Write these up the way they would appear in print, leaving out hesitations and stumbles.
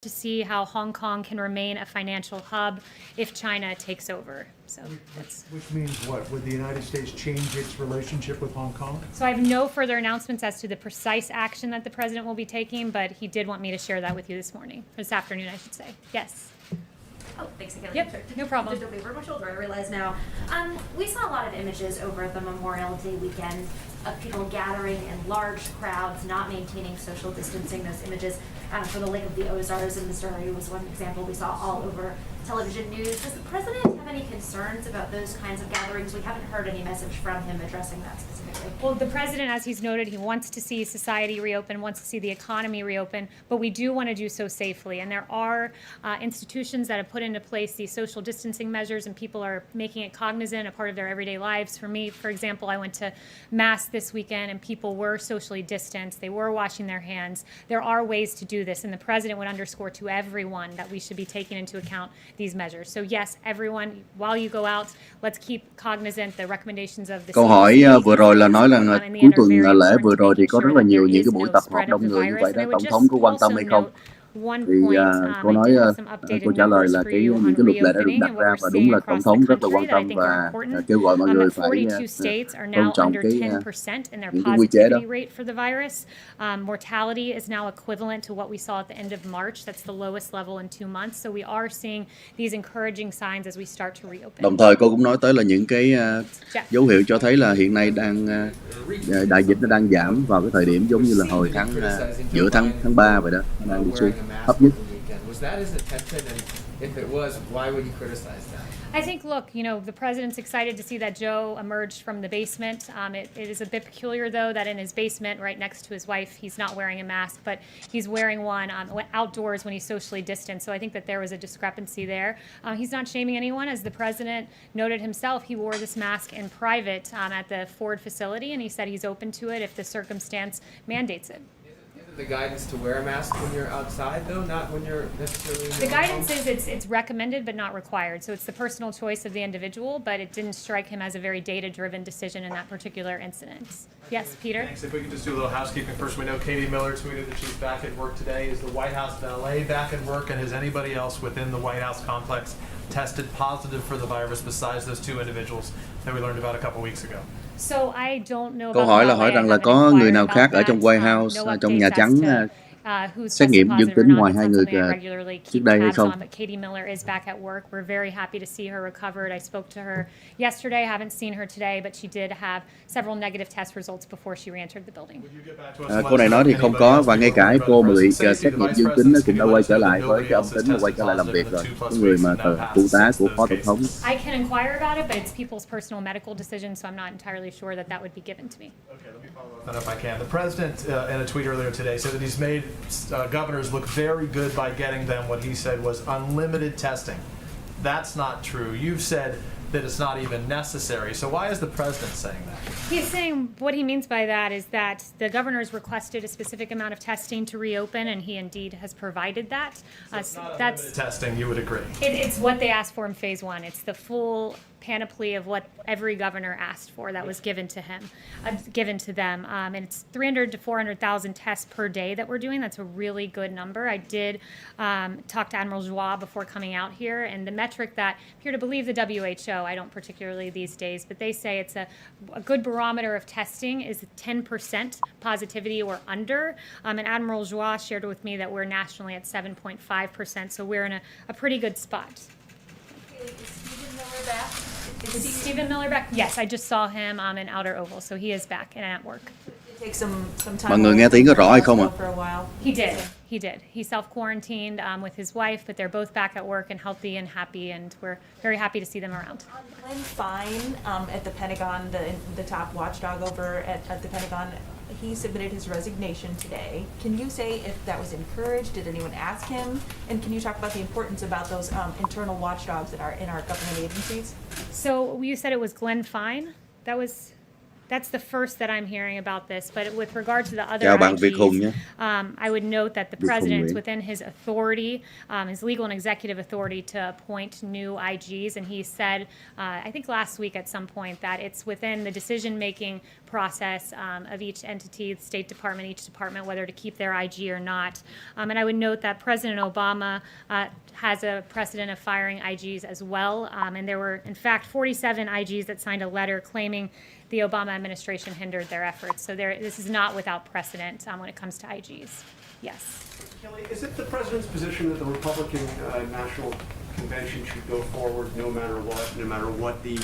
to see how Hong Kong can remain a financial hub if China takes over. So which means what? Would the United States change its relationship with Hong Kong? So I have no further announcements as to the precise action that the president will be taking, but he did want me to share that with you this afternoon, I should say. Yes. Oh, thanks again. Yep, no problem. Just over my shoulder, I realize now. We saw a lot of images over the Memorial Day weekend of people gathering in large crowds, not maintaining social distancing. Those images for the Lake of the Ozarks in Missouri was one example we saw all over television news. Does the president have any concerns about those kinds of gatherings? We haven't heard any message from him addressing that specifically. Well, the president, as he's noted, he wants to see society reopen, wants to see the economy reopen, but we do want to do so safely. And there are institutions that have put into place these social distancing measures, and people are making it cognizant, a part of their everyday lives. For me, for example, I went to Mass this weekend, and people were socially distanced. They were washing their hands. There are ways to do this, and the president would underscore to everyone that we should be taking into account these measures. So yes, everyone, while you go out, let's keep cognizant the recommendations of the Câu hỏi vừa rồi là nói là cuối tuần lễ vừa rồi thì có rất là nhiều những cái buổi tập hợp đông người như vậy đó, tổng thống có quan tâm hay không? Thì cô nói cô trả lời là những cái luật lệ đã được đặt ra và đúng là tổng thống rất là quan tâm và kêu gọi mọi người phải tôn trọng những cái quy chế đó. Mortality is now equivalent to what we saw at the end of March. That's the lowest level in 2 months. So we are seeing these encouraging signs as we start to reopen. Đồng thời cô cũng nói tới là những cái dấu hiệu cho thấy là hiện nay đại dịch nó đang giảm vào cái thời điểm giống như là hồi giữa tháng 3 vậy đó, nó đang đi xuống thấp nhất. Was that his intention, and if it was, why would he criticize that? I think, look, the president's excited to see that Joe emerged from the basement. It is a bit peculiar, though, that in his basement, right next to his wife, he's not wearing a mask, but he's wearing one outdoors when he's socially distant. So I think that there was a discrepancy there. He's not shaming anyone. As the president noted himself, he wore this mask in private at the Ford facility, and he said he's open to it if the circumstance mandates it. The guidance to wear a mask when you're outside, though, not when you're necessarily. The guidance is it's recommended but not required. So it's the personal choice of the individual, but it didn't strike him as a very data-driven decision in that particular incident. Yes, Peter? Thanks. If we could just do a little housekeeping first. We know Katie Miller tweeted that she's back at work today. Is the White House valet back at work, and has anybody else within the White House complex tested positive for the virus besides those two individuals that we learned about a couple weeks ago? So I don't know. Câu hỏi là hỏi rằng là có người nào khác ở trong White House, trong Nhà Trắng xét nghiệm dương tính ngoài hai người trước đây hay không? Katie Miller is back at work. We're very happy to see her recovered. I spoke to her yesterday. I haven't seen her today, but she did have several negative test results before she re-entered the building. Cô này nói thì không có, và ngay cả cô mà bị xét nghiệm dương tính cũng đã quay trở lại với cái âm tính và quay trở lại làm việc rồi. Cái người mà phụ tá của phó tổng thống. I can inquire about it, but it's people's personal medical decision, so I'm not entirely sure that would be given to me. Okay, let me follow up that if I can. The president, in a tweet earlier today, said that he's made governors look very good by getting them what he said was unlimited testing. That's not true. You've said that it's not even necessary. So why is the president saying that? He's saying what he means by that is that the governor's requested a specific amount of testing to reopen, and he indeed has provided that. So that's testing, you would agree? It's what they asked for in phase 1. It's the full panoply of what every governor asked for that was given to them. And it's 300 to 400,000 tests per day that we're doing. That's a really good number. I did talk to Admiral Joie before coming out here, and the metric that, if you're to believe the WHO, I don't particularly these days, but they say it's a good barometer of testing is 10% positivity or under. And Admiral Joie shared with me that we're nationally at 7.5%, so we're in a pretty good spot. Is Stephen Miller back? Yes, I just saw him in Outer Oval, so he is back and at work. Mọi người nghe tiếng có rõ hay không ạ? He did. He self-quarantined with his wife, but they're both back at work and healthy and happy, and we're very happy to see them around. Glenn Fine at the Pentagon, the top watchdog over at the Pentagon, he submitted his resignation today. Can you say if that was encouraged? Did anyone ask him? And can you talk about the importance about those internal watchdogs that are in our government agencies? So you said it was Glenn Fine? That was... That's the first that I'm hearing about this, but with regard to the other Chào bạn Việt Hùng nhé. I would note that the Việt Hùng president is Nguyễn. within his authority, his legal and executive authority to appoint new IGs, and he said, I think last week at some point, that it's within the decision-making process of each entity, the State Department, each department, whether to keep their IG or not. And I would note that President Obama has a precedent of firing IGs as well, and there were, in fact, 47 IGs that signed a letter claiming the Obama administration hindered their efforts. So this is not without precedent when it comes to IGs. Yes. Kelly, is it the president's position that the Republican National Convention should go forward no matter what the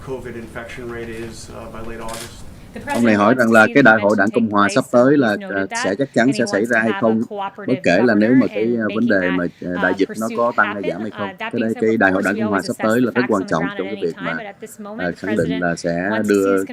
COVID infection rate is by late August? Ông này hỏi rằng là cái đại hội đảng Cộng hòa sắp tới là sẽ chắc chắn sẽ xảy ra hay không, bất kể là nếu mà cái vấn đề mà đại dịch nó có tăng hay giảm hay không. Cái đại hội đảng Cộng hòa sắp tới là rất quan trọng trong cái việc mà khẳng định là sẽ đưa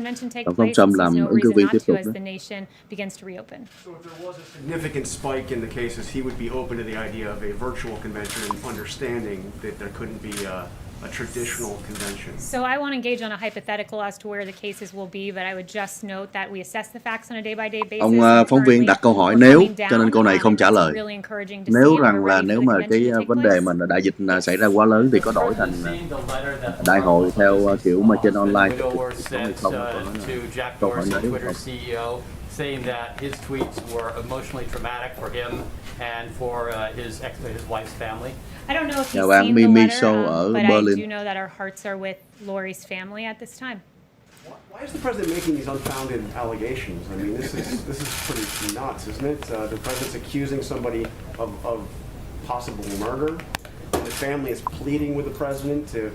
Tổng thống Trump làm ứng cử viên tiếp tục đó. So if there was a significant spike in the cases, he would be open to the idea of a virtual convention and understanding that there couldn't be a traditional convention. So I won't engage on a hypothetical as to where the cases will be, but I would just note that we assess the facts on a day-by-day basis. Ông phóng viên đặt câu hỏi nếu, cho nên câu này không trả lời. Nếu rằng là nếu mà cái vấn đề mà đại dịch xảy ra quá lớn thì có đổi thành đại hội theo kiểu mà trên online Widow were sent to Jack câu hỏi Dorsey, nếu Twitter không. CEO, saying that his tweets were emotionally traumatic for him and for his wife's family. I don't know if Nhà you've bạn seen the Mimi letter, Show ở but I Berlin. do know that our hearts are with Lori's family at this time. Why is the president making these unfounded allegations? I mean, this is pretty nuts, isn't it? The president's accusing somebody of possible murder. The family is pleading with the president to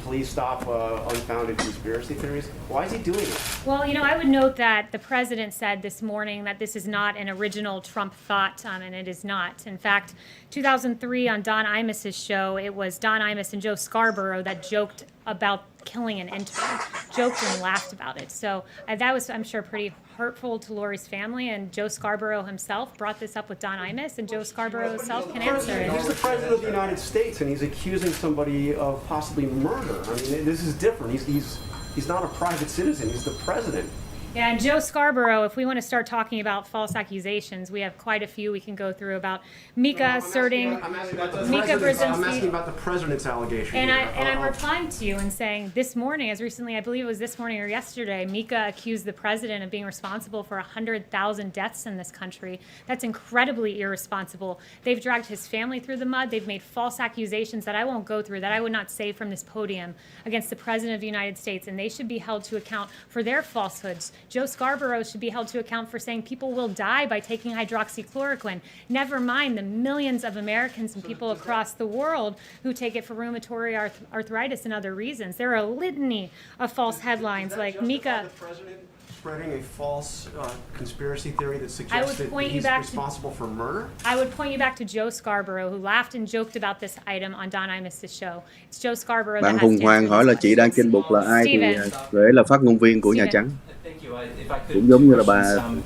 please stop unfounded conspiracy theories. Why is he doing it? Well, I would note that the president said this morning that this is not an original Trump thought, and it is not. In fact, 2003 on Don Imus's show, it was Don Imus and Joe Scarborough that joked about killing an intern, joked and laughed about it. So that was, I'm sure, pretty hurtful to Lori's family, and Joe Scarborough himself brought this up with Don Imus, and Joe Scarborough himself can answer it. He's the president of the United States, and he's accusing somebody of possibly murder. I mean, this is different. He's not a private citizen. He's the president. Yeah, and Joe Scarborough, if we want to start talking about false accusations, we have quite a few we can go through about Mika asserting, I'm asking about Mika I'm asking about the president's allegation. and here. I'm replying to you and saying this morning, as recently, I believe it was this morning or yesterday, Mika accused the president of being responsible for 100,000 deaths in this country. That's incredibly irresponsible. They've dragged his family through the mud. They've made false accusations that I won't go through, that I would not say from this podium, against the president of the United States, and they should be held to account for their falsehoods. Joe Scarborough should be held to account for saying people will die by taking hydroxychloroquine. Never mind the millions of Americans and people across the world who take it for rheumatoid arthritis and other reasons. There are a litany of false headlines like Mika. The president spreading a false conspiracy theory that I suggests would that point you he's back responsible for murder? I would point you back to Joe Scarborough, who laughed and joked about this item on Don Imus's show. It's Joe Scarborough that Bạn has Hùng to Hoàng answer hỏi là these chị đang questions. trên bục là ai thì Steven. cô ấy là phát ngôn viên của Nhà Steven. Trắng. Thank you. If I could Cũng giống như là bà John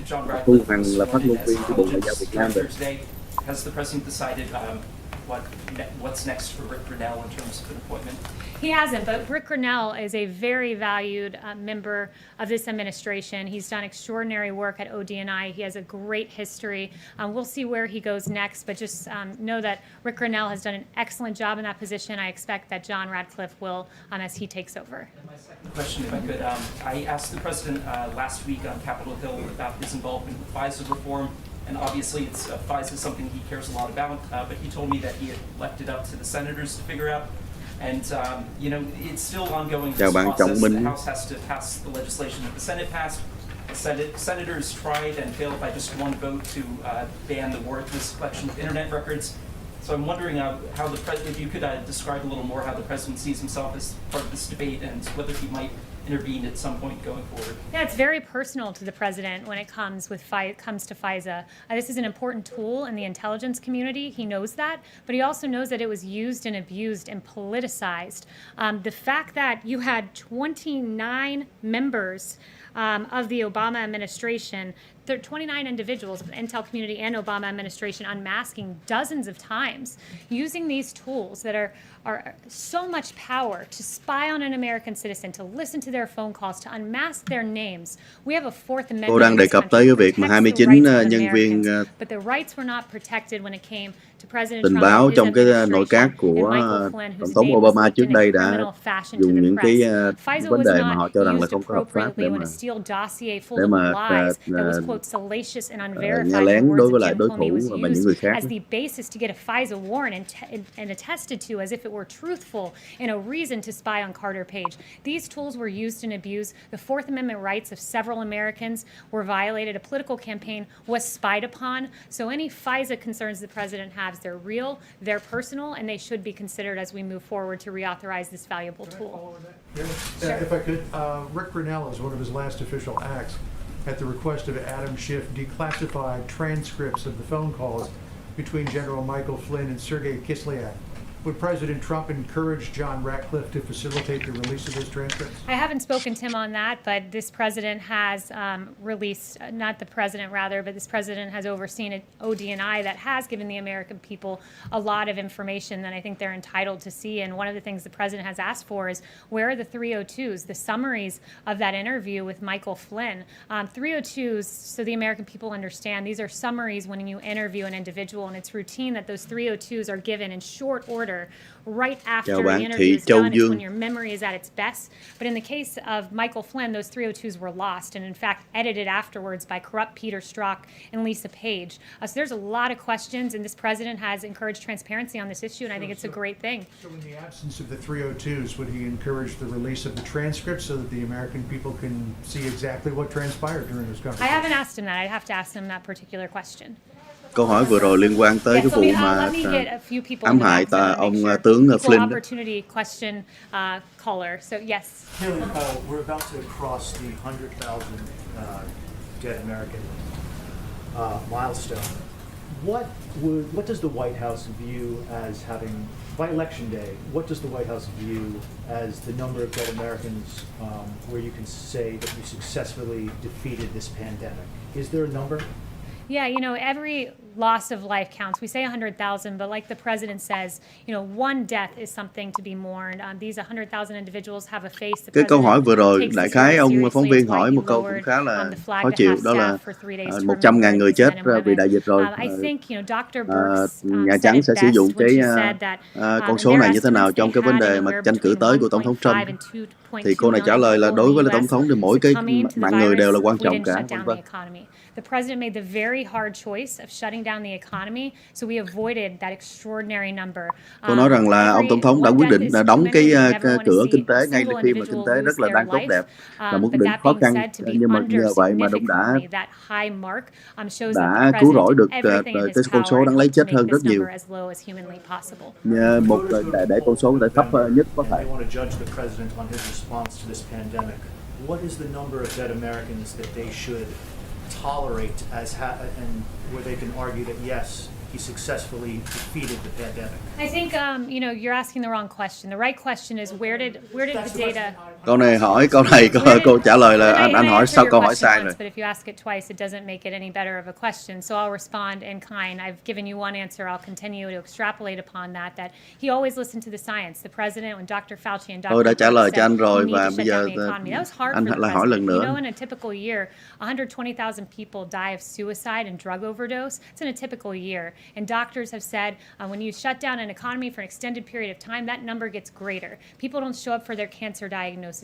Thu Radcliffe Hằng was là phát sworn ngôn in viên as của Bộ Ngoại giao Việt Nam Director vậy. today. Has the president decided what's next for Rick Grenell in terms of an appointment? He hasn't, but Rick Grenell is a very valued member of this administration. He's done extraordinary work at ODNI. He has a great history. We'll see where he goes next, but just know that Rick Grenell has done an excellent job in that position. I expect that John Radcliffe will as he takes over. And my second question, if I could, I asked the president last week on Capitol Hill about his involvement with FISA reform. And obviously, FISA is something he cares a lot about, but he told me that he had left it up to the senators to figure out. And, it's still ongoing, this Chào bạn Trọng process. Minh. The House has to pass the legislation that the Senate passed. The senators tried and failed by just one vote to ban the warrantless collection of internet records. So I'm wondering how if you could describe a little more how the president sees himself as part of this debate and whether he might intervene at some point going forward. Yeah, it's very personal to the president when it comes to FISA. This is an important tool in the intelligence community. He knows that, but he also knows that it was used and abused and politicized. The fact that you had 29 members of the Obama administration there are 29 individuals of the intel community and Obama administration unmasking dozens of times, using these tools that are so much power to spy on an American citizen, to listen to their phone calls, to unmask their names. We have a Fourth Amendment. Cô đang đề cập tới cái việc mà 29 nhân viên but the rights were not protected when it came to President tình Trump báo and his trong cái nội các administration, của and Michael Flynn, whose Tổng thống name was Obama leaked trước in a đây đã criminal fashion to dùng the những cái press. FISA vấn was đề mà họ not cho rằng là used không có hợp pháp appropriately để when mà a sealed dossier full để of mà lies that was, quote, salacious and unverified, nghe in the lén words đối of với lại Jim đối Comey, thủ was và những người used khác. as the basis to get a FISA warrant and attested to as if it were truthful and a reason to spy on Carter Page. These tools were used and abused. The Fourth Amendment rights of several Americans were violated. A political campaign was spied upon. So any FISA concerns the president has, they're real, they're personal, and they should be considered as we move forward to reauthorize this valuable tool. Yeah, if I could, Rick Grenell, as one of his last official acts, at the request of Adam Schiff, declassified transcripts of the phone calls between General Michael Flynn and Sergei Kislyak. Would President Trump encourage John Ratcliffe to facilitate the release of those transcripts? I haven't spoken to him on that, but this president has released, not the president rather, but this president has overseen an ODNI that has given the American people a lot of information that I think they're entitled to see. And one of the things the president has asked for is, where are the 302s, the summaries of that interview with Michael Flynn? 302s, so the American people understand, these are summaries when you interview an individual, and it's routine that those 302s are given in short order right after the interview is done. It's when your memory is at its best. But in the case of Michael Flynn, those 302s were lost and in fact edited afterwards by corrupt Peter Strzok and Lisa Page. So there's a lot of questions, and this president has encouraged transparency on this issue, and I think it's a great thing. So in the absence of the 302s, would he encourage the release of the transcripts so that the American people can see exactly what transpired during this I conversation? haven't asked him that. I'd have to ask him that particular question. Câu hỏi vừa rồi liên quan tới cái vụ mà ám hại ông tướng Flynn. Opportunity question caller. So yes. Kayleigh, we're about to cross the 100,000 dead American milestone. What does the White House view as having, by Election Day, what does the White House view as the number of dead Americans where you can say that you successfully defeated this pandemic? Is there a number? Yeah, you know, every loss of life counts. We say 100,000, but like the president says, you know, one death is something to be mourned. These 100,000 individuals have a face. Cái câu hỏi vừa rồi, đại khái ông phóng viên hỏi một câu cũng khá là khó chịu, đó là 100.000 người chết vì đại dịch rồi. Nhà Trắng sẽ sử dụng cái con số này như thế nào trong cái vấn đề mà tranh cử tới của Tổng thống Trump? Thì cô này trả lời là đối với là Tổng thống thì mỗi cái mạng người đều là quan trọng cả. The president made the very hard choice of shutting down the economy, so we avoided that extraordinary number. Cô nói rằng là ông Tổng thống đã quyết định là đóng cái cửa kinh tế ngay khi mà kinh tế rất là đang tốt đẹp, là một quyết định khó khăn, nhưng mà nhờ vậy mà cũng đã cứu rỗi được cái con số đáng lấy chết hơn rất nhiều. Một để con số có thể thấp nhất có thể. What is the number of dead Americans that they should tolerate and where they can argue that yes, he successfully defeated the pandemic? I think you know, you're asking the wrong question. The right question is where did the data? Câu này hỏi câu này cô trả lời là anh hỏi sao câu hỏi sai rồi. But if you ask it twice, it doesn't make it any better of a question. So I'll respond in kind. I've given you one answer. I'll continue to extrapolate upon that he always listened to the science. The president, when Dr. Fauci and Dr. Tôi đã trả lời cho anh rồi và bây giờ anh lại hỏi lần nữa. You know, in a typical year, 120,000 people die of suicide and drug overdose. It's in a typical year, and doctors have said when you shut down an economy for an extended period of time, that number gets greater. People don't show up for their cancer diagnoses.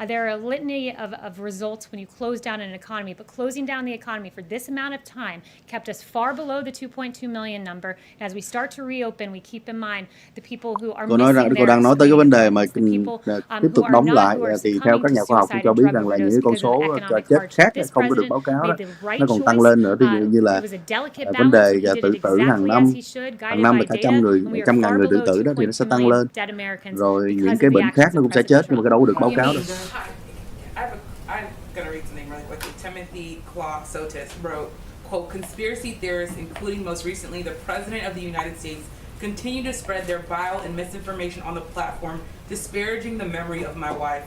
There are a litany of results when you close down an economy, but closing down the economy for this amount of time kept us far below the 2.2 million number. And as we start to reopen, we keep in mind the people who are missing cô đang nói tới cái vấn đề mà tiếp tục đóng lại thì theo các nhà khoa học cũng cho biết rằng là những con số chết khác không có được báo cáo đó, nó còn tăng lên nữa. Ví dụ như là vấn đề tự tử hàng năm là cả 100.000 người tự tử đó thì nó sẽ tăng lên. Rồi những cái bệnh khác nó cũng sẽ chết nhưng mà cái đâu có được báo cáo đâu. I'm gonna read something really quickly. Timothy Claw Sotis wrote, quote, "Conspiracy theorists, including most recently the President of the United States, continue to spread their vile and misinformation on the platform, disparaging the memory of my wife.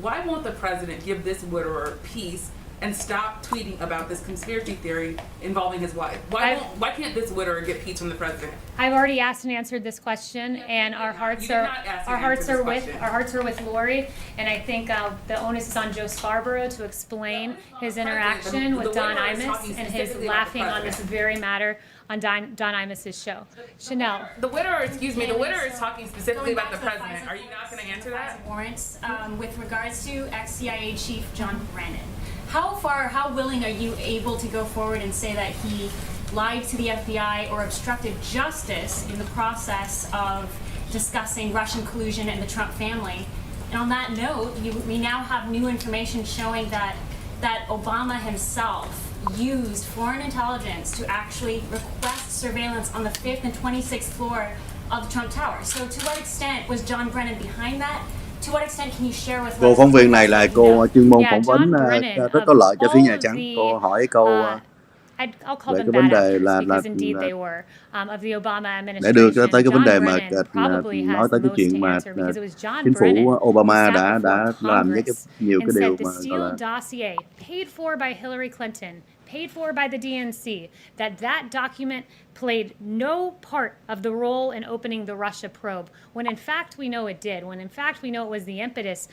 Why won't the President give this widower peace and stop tweeting about this conspiracy theory involving his wife? Why can't this widower get peace from the president? I've already asked and answered this question, and our hearts You did not ask and answer this question. our hearts are with Lori, and I think the onus is on Joe Scarborough to explain his interaction with Don widower is Imus talking and his specifically about laughing the on this president. very matter on Don Imus's show. Chanel. The widower is talking specifically about the president. Are you not going to answer that? Warrants with regards to ex-CIA Chief John Brennan. How willing are you able to go forward and say that he lied to the FBI or obstructed justice in the process of discussing Russian collusion and the Trump family? And on that note, we now have new information showing that Obama himself used foreign intelligence to actually request surveillance on the 5th and 26th floor of the Trump Tower. So to what extent was John Brennan behind that? To what extent can you share with Cô us phóng viên này là cô chuyên môn phỏng vấn John Brennan, rất có lợi cho phía of Nhà all Trắng. of Cô the, hỏi câu I'll call về them cái vấn bad đề actors là because indeed they were of the Obama để đưa administration. tới cái vấn đề John mà Brennan probably nói has tới the cái most chuyện to mà answer because it was John chính phủ Brennan Obama who đã sat before làm với Congress nhiều cái and điều said the mà gọi Steele là dossier paid for by Hillary Clinton, paid for by the DNC, that document played no part of the role in opening the Russia probe, when in fact we know it did, when in fact we know it was the impetus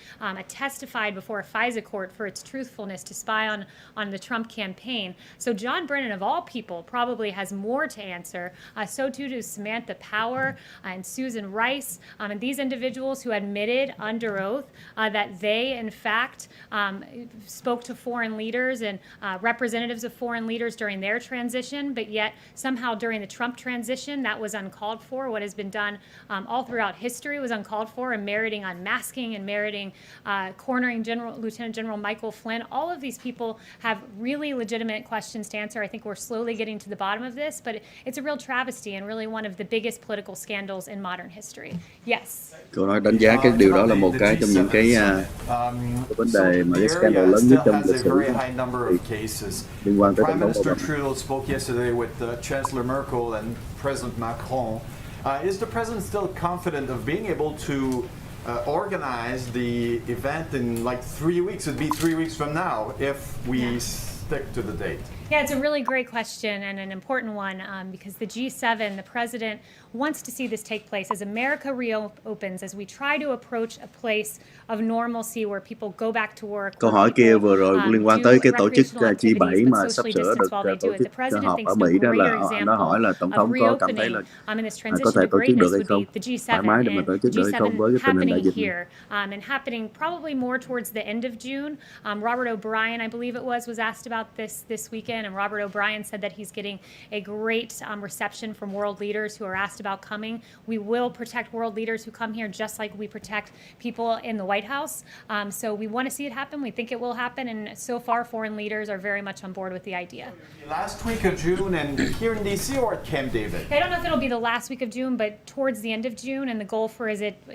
testified before a FISA court for its truthfulness to spy on the Trump campaign. So John Brennan, of all people, probably has more to answer. So too does Samantha Power and Susan Rice, and these individuals who admitted under oath that they, in fact, spoke to foreign leaders and representatives of foreign leaders during their transition, but yet somehow during the Trump transition, that was uncalled for. What has been done all throughout history was uncalled for, and meriting unmasking and meriting cornering Lieutenant General Michael Flynn. All of these people have really legitimate questions to answer. I think we're slowly getting to the bottom of this, but it's a real travesty and really one of the biggest political scandals in modern history. Yes. cô nói đánh giá cái điều đó là một cái trong những cái vấn đề mà cái scandal lớn nhất trong lịch sử liên quan tới Prime tổng thống Minister Obama. Trudeau spoke yesterday with Chancellor Merkel and President Macron. Is the president still confident of being able to organize the event in like 3 weeks? It'd be 3 weeks from now if we stick to the date. Yeah, it's a really great question and an important one because the G7, the president wants to see this take place as America reopens, as we try to approach a place of normalcy where people go back to work. Câu hỏi kia vừa rồi cũng liên quan tới cái tổ chức G7 mà sắp sửa được tổ chức họp ở Mỹ, đó là nó hỏi là tổng thống có cảm thấy là có thể tổ chức được hay không, thoải mái để mà tổ chức được hay không với cái tình hình đại dịch này. And happening probably more towards the end of June. Robert O'Brien, I believe it was asked about this weekend, and Robert O'Brien said that he's getting a great reception from world leaders who are asked about coming. We will protect world leaders who come here just like we protect people in the White House. So we want to see it happen. We think it will happen, and so far foreign leaders are very much on board with the idea. Last week of June and here in DC or at Camp David? I don't know if it'll be the last week of June, but towards the end of June, and the goal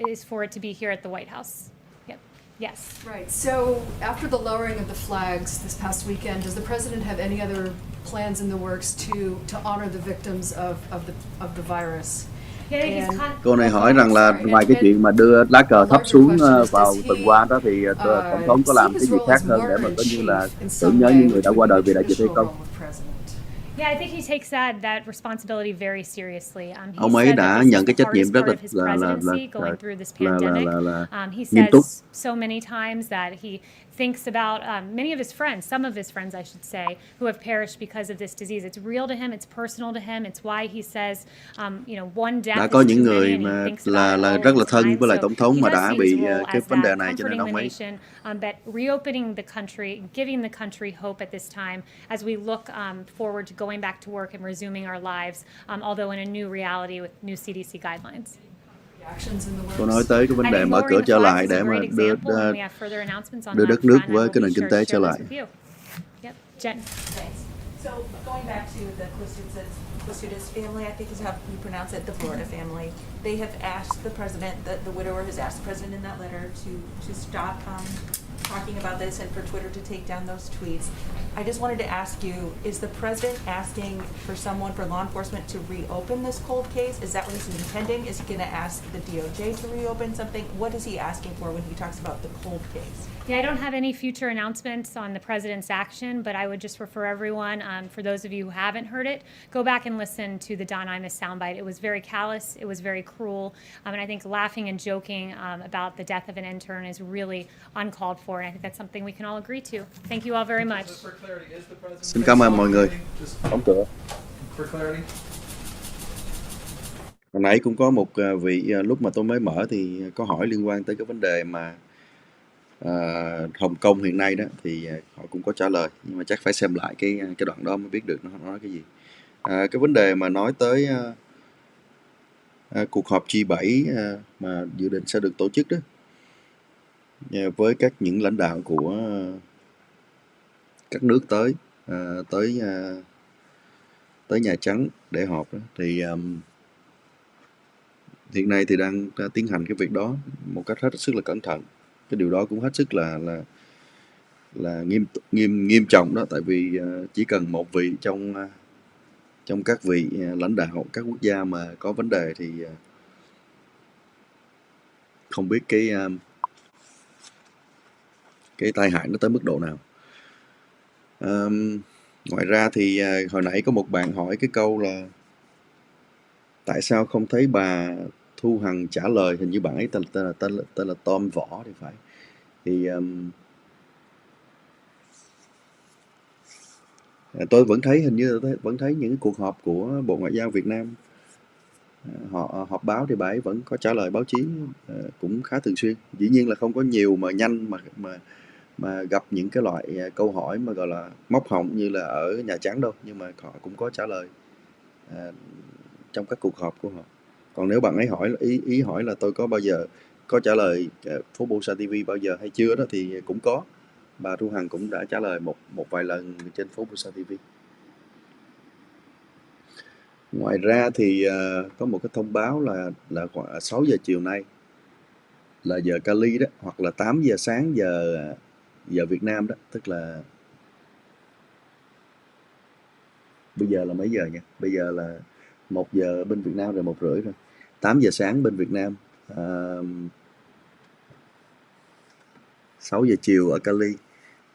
is for it to be here at the White House. Yep. Yes. Right. So after the lowering of the flags this past weekend, does the president have any other plans in the works to honor the victims of the virus? Cô này hỏi rằng là ngoài cái chuyện mà đưa lá cờ thấp xuống vào tuần qua đó thì tổng thống có làm cái gì khác hơn để mà có như là tưởng nhớ những người đã qua đời vì đại dịch hay không? Yeah, I think he takes that responsibility very seriously. Ông ấy đã nhận cái trách nhiệm rất là He nghiêm túc. says so many times that he thinks about many of his friends, some of his friends, I should say, who have perished because of this disease. It's real to him. It's personal to him. It's why he says, one death Đã có is những too người many, and he mà thinks about it all rất là the thân time. với lại So tổng thống he mà does đã see bị his role cái as vấn đề that, này, cho nên comforting ông the ấy nation, but reopening the country, giving the country hope at this time as we look forward to going back to work and resuming our lives, although in a new reality with new CDC guidelines. Cô nói tới cái vấn đề mở cửa trở lại để mà đưa đất nước với cái nền kinh tế trở lại. Yep, Jen. So going back to the Clostudes family, I think is how you pronounce it, the Florida family. They have asked the president, the widower has asked the president in that letter to stop talking about this and for Twitter to take down those tweets. I just wanted to ask you, is the president asking for law enforcement to reopen this cold case? Is that what he's intending? Is he going to ask the DOJ to reopen something? What is he asking for when he talks about the cold case? Yeah, I don't have any future announcements on the president's action, but I would just refer everyone, for those of you who haven't heard it, go back and listen to the Don Imus soundbite. It was very callous, it was very cruel, and I think laughing and joking about the death of an intern is really uncalled for, and I think that's something we can all agree to. Thank you all very much. Just for clarity, is the president Xin cảm ơn mọi người. Just Đóng cửa. for clarity. Hồi nãy cũng có một vị lúc mà tôi mới mở thì có hỏi liên quan tới cái vấn đề mà Hồng Kông hiện nay đó, thì họ cũng có trả lời, nhưng mà chắc phải xem lại cái đoạn đó mới biết được nó nói cái gì. Cái vấn đề mà nói tới cuộc họp G7 mà dự định sẽ được tổ chức đó, với những lãnh đạo của các nước tới Nhà Trắng để họp đó, thì hiện nay thì đang tiến hành cái việc đó một cách hết sức là cẩn thận. Cái điều đó cũng hết sức là nghiêm trọng đó, tại vì chỉ cần một vị trong các vị lãnh đạo các quốc gia mà có vấn đề thì không biết cái tai hại nó tới mức độ nào. Ngoài ra thì hồi nãy có một bạn hỏi cái câu là tại sao không thấy bà Thu Hằng trả lời, hình như bạn ấy tên là Tom Võ thì phải. Thì tôi vẫn thấy vẫn thấy những cuộc họp của Bộ Ngoại giao Việt Nam, họ họp báo thì bà ấy vẫn có trả lời báo chí cũng khá thường xuyên. Dĩ nhiên là không có nhiều mà nhanh mà gặp những cái loại câu hỏi mà gọi là móc họng như là ở Nhà Trắng đâu, nhưng mà họ cũng có trả lời trong các cuộc họp của họ. Còn nếu bạn ấy hỏi ý hỏi là tôi có bao giờ có trả lời Formosa TV bao giờ hay chưa đó, thì cũng có. Bà Thu Hằng cũng đã trả lời một vài lần trên Formosa TV. Ngoài ra thì có một cái thông báo là khoảng 6 giờ chiều nay là giờ Cali đó, hoặc là 8 giờ sáng giờ Việt Nam đó, tức là bây giờ là mấy giờ nhỉ? Bây giờ là 1 giờ bên Việt Nam rồi, 1 rưỡi rồi. 8 giờ sáng bên Việt Nam, 6 giờ chiều ở Cali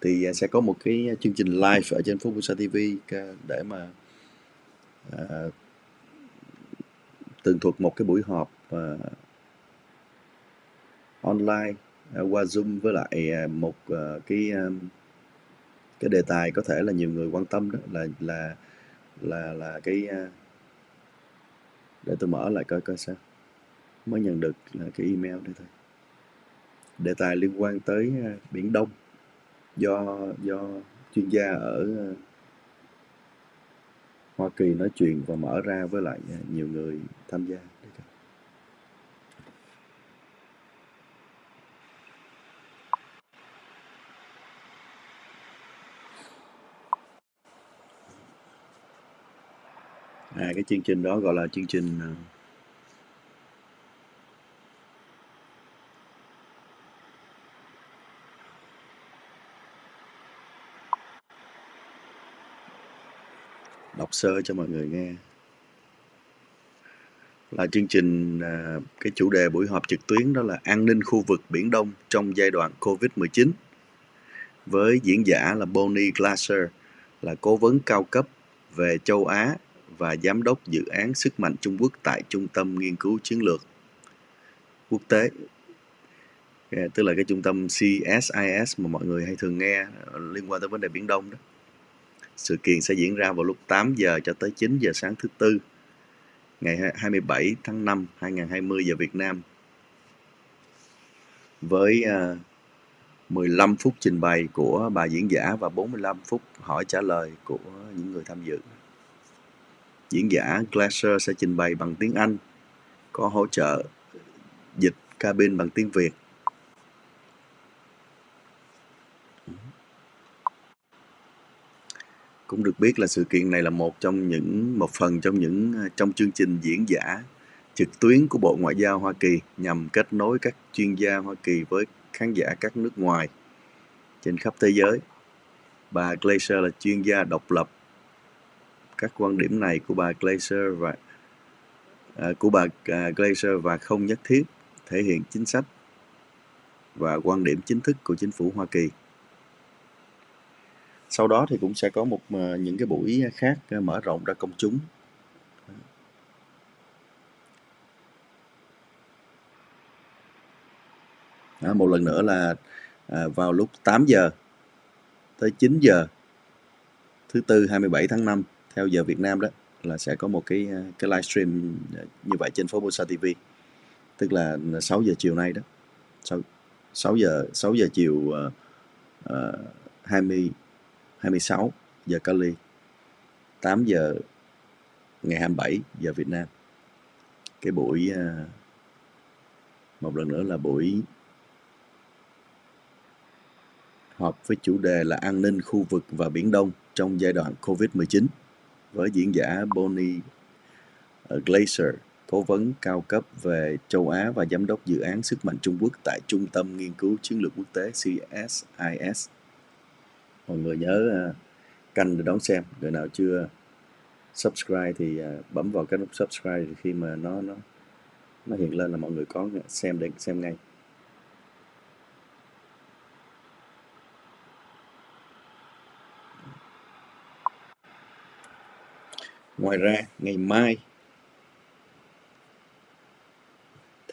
thì sẽ có một cái chương trình live ở trên Formosa TV để mà tường thuật một cái buổi họp online qua Zoom, với lại một cái đề tài có thể là nhiều người quan tâm đó, là cái để tôi mở lại coi sao, mới nhận được là cái email đây thôi. Đề tài liên quan tới Biển Đông, do chuyên gia ở Hoa Kỳ nói chuyện và mở ra với lại nhiều người tham gia. Cái chương trình đó gọi là chương trình đọc sơ cho mọi người nghe. Là chương trình, cái chủ đề buổi họp trực tuyến đó là an ninh khu vực Biển Đông trong giai đoạn Covid-19, với diễn giả là Bonnie Glaser, là cố vấn cao cấp về châu Á và giám đốc dự án sức mạnh Trung Quốc tại Trung tâm Nghiên cứu Chiến lược Quốc tế, tức là cái trung tâm CSIS mà mọi người hay thường nghe liên quan tới vấn đề Biển Đông đó. Sự kiện sẽ diễn ra vào lúc 8 giờ cho tới 9 giờ sáng thứ Tư, ngày 27 tháng 5, 2020 giờ Việt Nam, với 15 phút trình bày của bà diễn giả và 45 phút hỏi trả lời của những người tham dự. Diễn giả Glaser sẽ trình bày bằng tiếng Anh, có hỗ trợ dịch cabin bằng tiếng Việt. Cũng được biết là sự kiện này là một phần trong chương trình diễn giả trực tuyến của Bộ Ngoại giao Hoa Kỳ, nhằm kết nối các chuyên gia Hoa Kỳ với khán giả các nước ngoài trên khắp thế giới. Bà Glaser là chuyên gia độc lập. Các quan điểm này của bà Glaser và không nhất thiết thể hiện chính sách và quan điểm chính thức của chính phủ Hoa Kỳ. Sau đó thì cũng sẽ có những cái buổi khác mở rộng ra công chúng. Một lần nữa là vào lúc 8 giờ tới 9 giờ thứ Tư 27 tháng 5 theo giờ Việt Nam đó, là sẽ có một cái livestream như vậy trên Formosa TV, tức là 6 giờ chiều nay đó, 6 giờ chiều 26 giờ Cali, 8 giờ ngày 27 giờ Việt Nam. Cái buổi một lần nữa là buổi họp với chủ đề là an ninh khu vực và Biển Đông trong giai đoạn Covid-19 với diễn giả Bonnie Glaser, cố vấn cao cấp về châu Á và giám đốc dự án sức mạnh Trung Quốc tại Trung tâm Nghiên cứu Chiến lược Quốc tế CSIS. Mọi người nhớ canh để đón xem. Người nào chưa subscribe thì bấm vào cái nút subscribe, khi mà nó hiện lên là mọi người có xem để xem ngay. Ngoài ra, ngày mai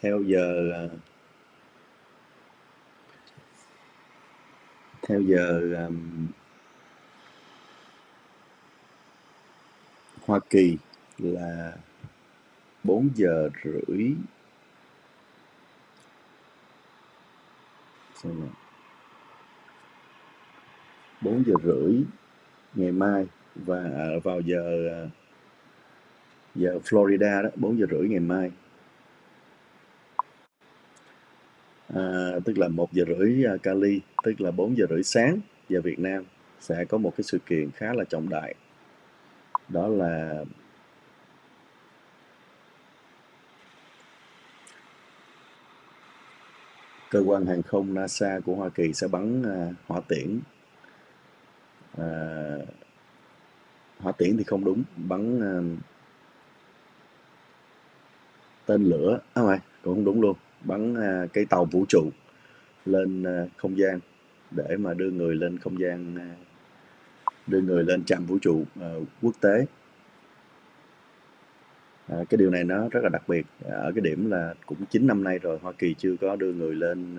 theo giờ 'Hoa Kỳ là 4 giờ rưỡi. Xem nào. 4 giờ rưỡi ngày mai, và vào giờ Florida đó, 4 giờ rưỡi ngày mai. Tức là 1 giờ rưỡi Cali, tức là 4 giờ rưỡi sáng giờ Việt Nam, sẽ có một cái sự kiện khá là trọng đại. Đó là cơ quan hàng không NASA của Hoa Kỳ sẽ bắn hỏa tiễn. Hỏa tiễn thì không đúng, bắn tên lửa, cũng không đúng luôn, bắn cái tàu vũ trụ lên không gian để mà đưa người lên không gian, đưa người lên trạm vũ trụ quốc tế. Cái điều này nó rất là đặc biệt ở cái điểm là cũng 9 năm nay rồi Hoa Kỳ chưa có đưa người lên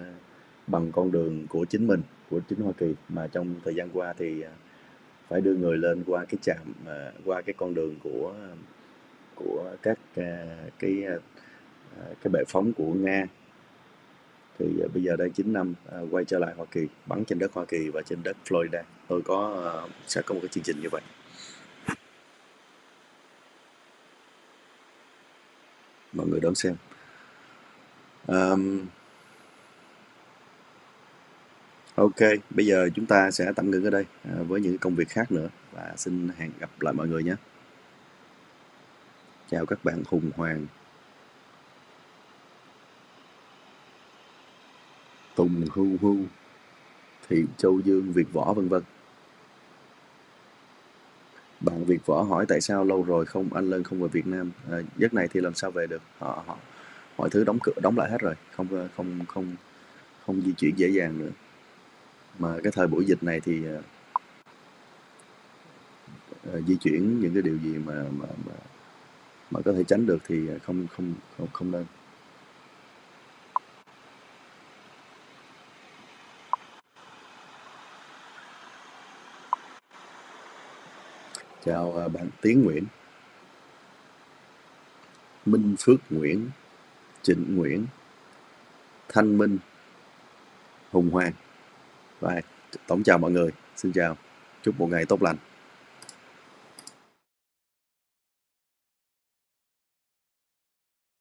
bằng con đường của chính mình, của chính Hoa Kỳ, mà trong thời gian qua thì phải đưa người lên qua cái trạm, qua cái con đường của các cái bệ phóng của Nga. Thì bây giờ đây 9 năm quay trở lại Hoa Kỳ, bắn trên đất Hoa Kỳ và trên đất Florida. Tôi sẽ có một cái chương trình như vậy. Mọi người đón xem. Ok, bây giờ chúng ta sẽ tạm ngưng ở đây với những công việc khác nữa, và xin hẹn gặp lại mọi người nhé. Chào các bạn Hùng Hoàng, Tùng Hưu Hưu, Thị Châu Dương, Việt Võ vân vân. Bạn Việt Võ hỏi tại sao lâu rồi anh Lân không về Việt Nam. Giấc này thì làm sao về được, mọi thứ đóng lại hết rồi, không di chuyển dễ dàng nữa. Mà cái thời buổi dịch này thì di chuyển những cái điều gì mà có thể tránh được thì không nên. Chào bạn Tiến Nguyễn, Minh Phước Nguyễn, Trịnh Nguyễn, Thanh Minh, Hùng Hoàng. Và tổng chào mọi người, xin chào, chúc một ngày tốt lành.